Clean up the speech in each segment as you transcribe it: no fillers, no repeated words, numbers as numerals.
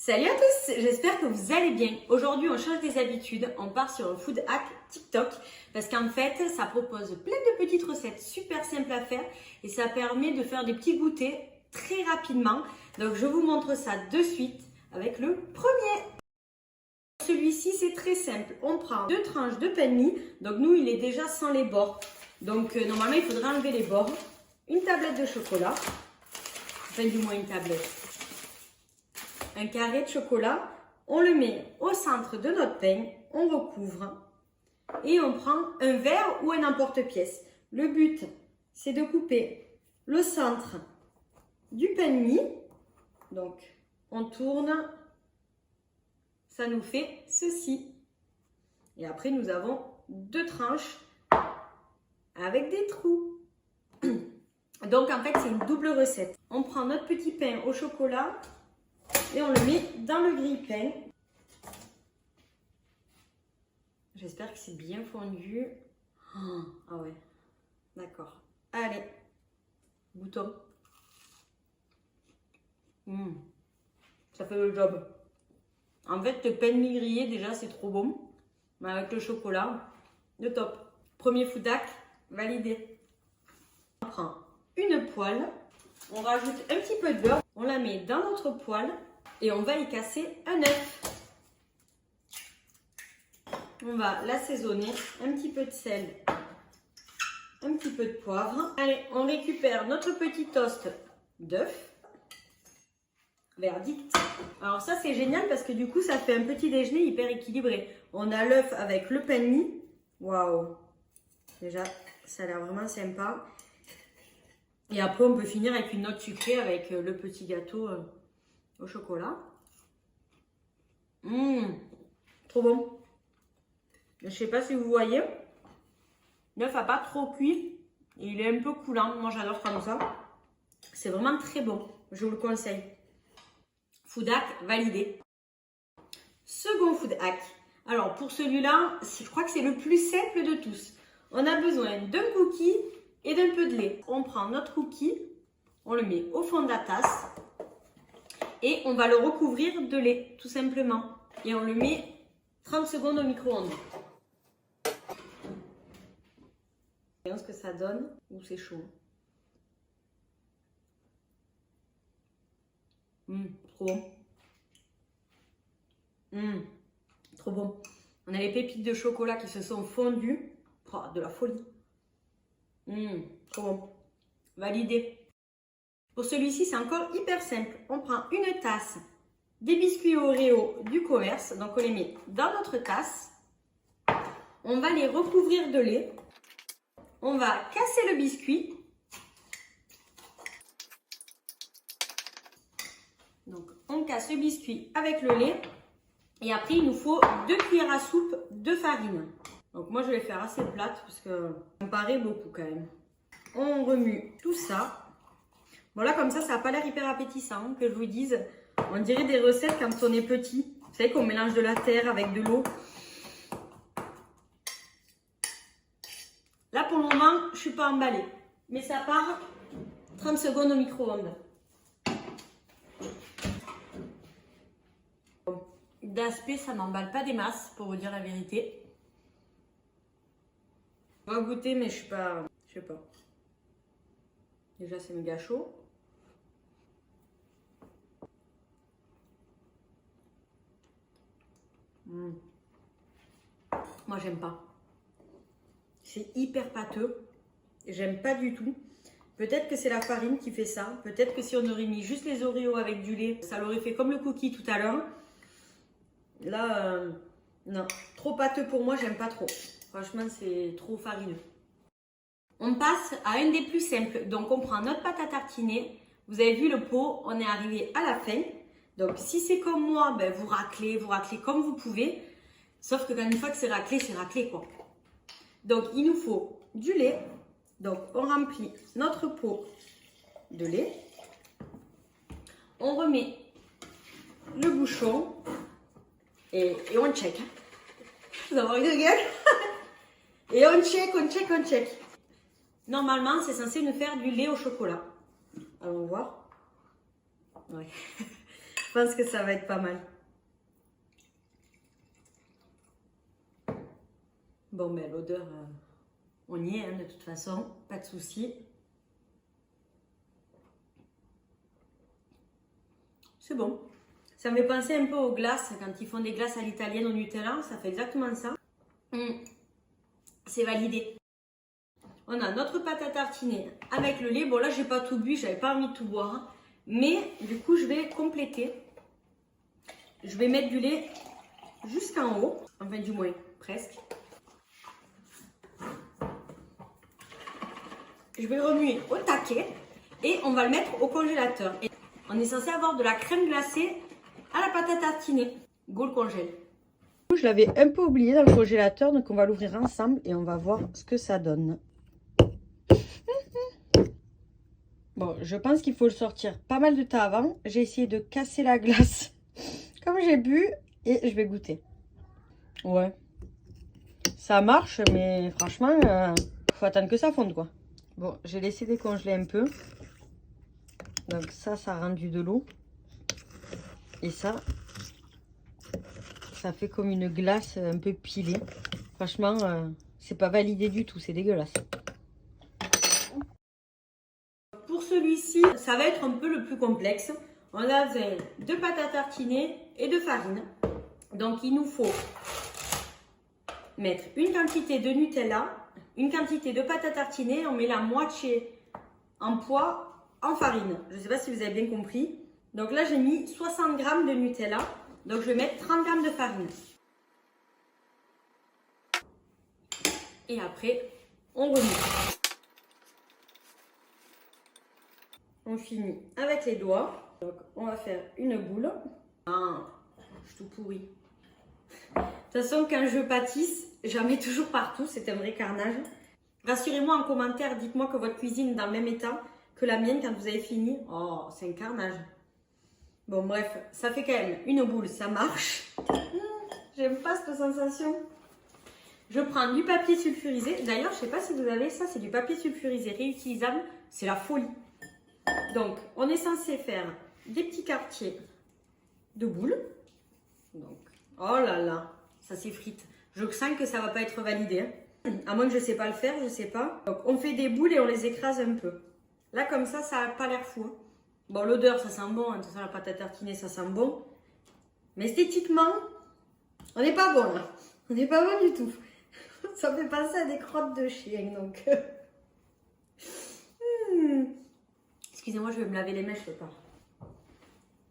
Salut à tous, j'espère que vous allez bien. Aujourd'hui, on change des habitudes, on part sur un food hack TikTok parce qu'en fait, ça propose plein de petites recettes super simples à faire et ça permet de faire des petits goûters très rapidement. Donc, je vous montre ça de suite avec le premier. Celui-ci, c'est très simple. On prend 2 tranches de pain de mie. Donc, nous, il est déjà sans les bords. Donc, normalement, il faudrait enlever les bords. Une tablette de chocolat. Enfin, du moins une tablette. Un carré de chocolat, on le met au centre de notre pain, on recouvre et on prend un verre ou un emporte-pièce. Le but, c'est de couper le centre du pain de mie. Donc, on tourne, ça nous fait ceci. Et après, nous avons 2 tranches avec des trous. Donc, en fait, c'est une double recette. On prend notre petit pain au chocolat et on le met dans le grille-pain. J'espère que c'est bien fondu. Ah ouais, d'accord. Allez, bouton. Ça fait le job. En fait, le pain de mie grillé, déjà, c'est trop bon. Mais avec le chocolat, le top. Premier food hack, validé. On prend une poêle. On rajoute un petit peu de beurre. On la met dans notre poêle. Et on va y casser un œuf. On va l'assaisonner, un petit peu de sel, un petit peu de poivre. Allez, on récupère notre petit toast d'œuf. Verdict. Alors ça c'est génial parce que du coup ça fait un petit déjeuner hyper équilibré. On a l'œuf avec le pain de mie. Waouh. Déjà, ça a l'air vraiment sympa. Et après on peut finir avec une note sucrée avec le petit gâteau au chocolat. Trop bon. Je sais pas si vous voyez. L'œuf n'a pas trop cuit. Et il est un peu coulant. Moi j'adore comme ça. C'est vraiment très bon. Je vous le conseille. Food hack validé. Second food hack. Alors pour celui-là, je crois que c'est le plus simple de tous. On a besoin d'un cookie et d'un peu de lait. On prend notre cookie. On le met au fond de la tasse. Et on va le recouvrir de lait, tout simplement. Et on le met 30 secondes au micro-ondes. Voyons ce que ça donne. Ouh, c'est chaud. Trop bon. Trop bon. On a les pépites de chocolat qui se sont fondues. Oh, de la folie. Trop bon. Validé. Pour celui-ci, c'est encore hyper simple. On prend une tasse des biscuits Oreo du commerce. Donc, on les met dans notre tasse. On va les recouvrir de lait. On va casser le biscuit. Donc, on casse le biscuit avec le lait. Et après, il nous faut 2 cuillères à soupe de farine. Donc, moi, je vais faire assez plate parce que ça me paraît beaucoup quand même. On remue tout ça. Bon là comme ça n'a pas l'air hyper appétissant, que je vous dise. On dirait des recettes quand on est petit. Vous savez qu'on mélange de la terre avec de l'eau. Là pour le moment, je ne suis pas emballée. Mais ça part 30 secondes au micro-ondes. D'aspect, ça m'emballe pas des masses, pour vous dire la vérité. On va goûter, mais je suis pas... Je sais pas. Déjà, c'est méga chaud. Moi, j'aime pas. C'est hyper pâteux. J'aime pas du tout. Peut-être que c'est la farine qui fait ça. Peut-être que si on aurait mis juste les Oreos avec du lait, ça l'aurait fait comme le cookie tout à l'heure. Là, non. Trop pâteux pour moi, j'aime pas trop. Franchement, c'est trop farineux. On passe à un des plus simples. Donc, on prend notre pâte à tartiner. Vous avez vu le pot, on est arrivé à la fin. Donc, si c'est comme moi, ben, vous raclez comme vous pouvez. Sauf que quand une fois que c'est raclé quoi. Donc, il nous faut du lait. Donc, on remplit notre pot de lait. On remet le bouchon et on check. Vous avez une gueule. Et on check. Normalement, c'est censé nous faire du lait au chocolat. Allons voir. Ouais. pense que ça va être pas mal. Bon, mais l'odeur, on y est, hein, de toute façon, pas de souci. C'est bon. Ça me fait penser un peu aux glaces, quand ils font des glaces à l'italienne au Nutella, ça fait exactement ça. C'est validé. On a notre pâte à tartiner avec le lait. Bon, là, j'ai pas tout bu, j'avais pas envie de tout boire. Hein. Mais du coup, je vais compléter. Je vais mettre du lait jusqu'en haut. Enfin, du moins, presque. Je vais remuer au taquet et on va le mettre au congélateur. Et on est censé avoir de la crème glacée à la pâte à tartiner. Go le congèle. Je l'avais un peu oublié dans le congélateur, donc on va l'ouvrir ensemble et on va voir ce que ça donne. Bon, je pense qu'il faut le sortir pas mal de temps avant. J'ai essayé de casser la glace comme j'ai bu et je vais goûter. Ouais, ça marche, mais franchement, faut attendre que ça fonde quoi. Bon, j'ai laissé décongeler un peu. Donc ça a rendu de l'eau. Et ça fait comme une glace un peu pilée. Franchement, c'est pas validé du tout, c'est dégueulasse. Pour celui-ci, ça va être un peu le plus complexe. On a besoin de pâte à tartiner et de farine. Donc il nous faut mettre une quantité de Nutella, une quantité de pâte à tartiner, on met la moitié en poids en farine. Je ne sais pas si vous avez bien compris. Donc là, j'ai mis 60 g de Nutella. Donc je vais mettre 30 g de farine. Et après, on remue. On finit avec les doigts. Donc on va faire une boule. Ah, je suis tout pourri. De toute façon, quand je pâtisse, j'en mets toujours partout. C'est un vrai carnage. Rassurez-moi en commentaire, dites-moi que votre cuisine est dans le même état que la mienne quand vous avez fini. Oh, c'est un carnage. Bon, bref, ça fait quand même une boule, ça marche. J'aime pas cette sensation. Je prends du papier sulfurisé. D'ailleurs, je sais pas si vous avez ça, c'est du papier sulfurisé réutilisable. C'est la folie. Donc, on est censé faire des petits quartiers de boules. Donc, oh là là, ça s'effrite. Je sens que ça va pas être validé. Hein. À moins que je sais pas le faire, je sais pas. Donc, on fait des boules et on les écrase un peu. Là, comme ça a pas l'air fou. Hein. Bon, l'odeur, ça sent bon. De toute façon, la pâte à tartiner, ça sent bon. Mais esthétiquement, on n'est pas bon là. On n'est pas bon du tout. Ça me fait penser à des crottes de chien, donc. Excusez-moi, je vais me laver les mains, je peux pas.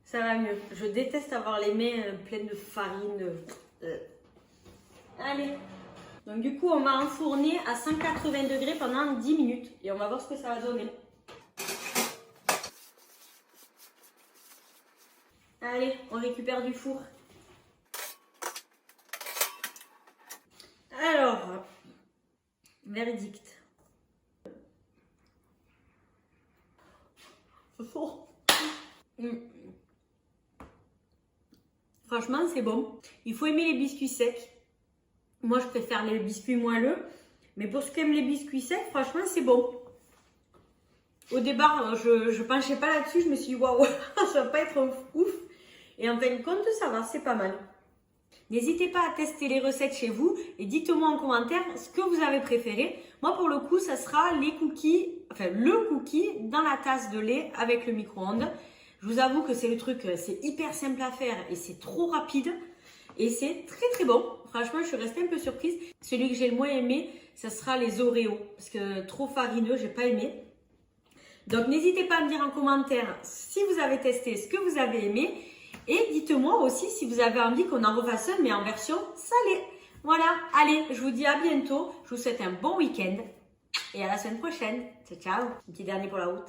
Ça va mieux. Je déteste avoir les mains pleines de farine. Allez. Donc du coup, on va enfourner à 180 degrés pendant 10 minutes. Et on va voir ce que ça va donner. Allez, on récupère du four. Alors, verdict. Franchement, c'est bon. Il faut aimer les biscuits secs. Moi, je préfère les biscuits moelleux. Mais pour ceux qui aiment les biscuits secs, franchement, c'est bon. Au départ, je ne penchais pas là-dessus. Je me suis dit, waouh, ça va pas être ouf. Et en fin de compte, ça va, c'est pas mal. N'hésitez pas à tester les recettes chez vous et dites-moi en commentaire ce que vous avez préféré. Moi, pour le coup, ça sera les cookies, enfin le cookie dans la tasse de lait avec le micro-ondes. Je vous avoue que c'est le truc, c'est hyper simple à faire et c'est trop rapide. Et c'est très très bon. Franchement, je suis restée un peu surprise. Celui que j'ai le moins aimé, ça sera les Oreos. Parce que trop farineux, j'ai pas aimé. Donc, n'hésitez pas à me dire en commentaire si vous avez testé ce que vous avez aimé. Et dites-moi aussi si vous avez envie qu'on en refasse un, mais en version salée. Voilà, allez, je vous dis à bientôt. Je vous souhaite un bon week-end. Et à la semaine prochaine. Ciao, ciao. Un petit dernier pour la route.